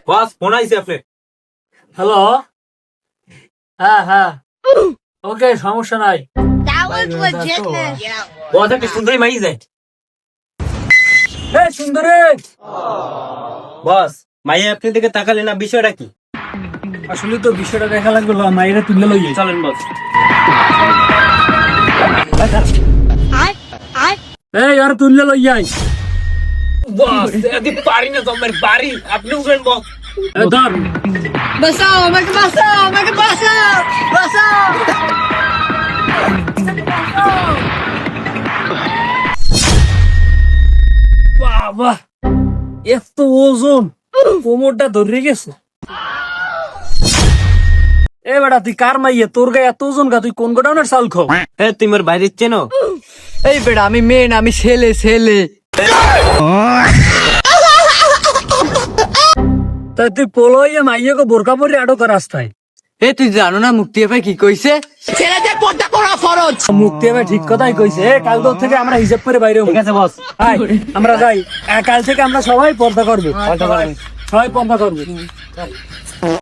Boss phone আইছে আপনার। Hello, হ্যাঁ হ্যাঁ, ওকে, সমস্যা নাই। That was legitness. বস একটা সুন্দরী মাই যায়। এই সুন্দরী, বস মাইয়া আপনি দিকে তাকালে না, বিষয়টা কি? আসলে তো বিষয়টা দেখা লাগবে, মাইরা তুলে লইয়ে চলেন বস। এই আর তুললে লইয়াই। বস এদি পারি না, তোমার বাড়ি আপনি উঠেন বস। ধর, Basao, make basao. বাবা এত ওজন, কোমরটা ধরে গেছে। এ বেটা, তুই কার মাইয়ে? তোর গায়ে এত ওজন গা, তুই কোন গোডাউনের চাল খাও? হ্যাঁ তুমি ওর বাইরে চেনো? এই বেটা, আমি মেন, আমি ছেলে। তাই তুই পোলইয়ে মাইয়েকে বোরকা পরে আটক রাস্তায়। এ তুই জানো না মুক্তি ভাই কি কইছে? মুক্তি হবে, ঠিক কথাই কইছে। কাল তোর থেকে আমরা হিসাব করে বাইরে হবো। ঠিক আছে বস। আয়, আমরা যাই। কাল থেকে আমরা সবাই পর্দা করবো, সবাই পর্দা করবো।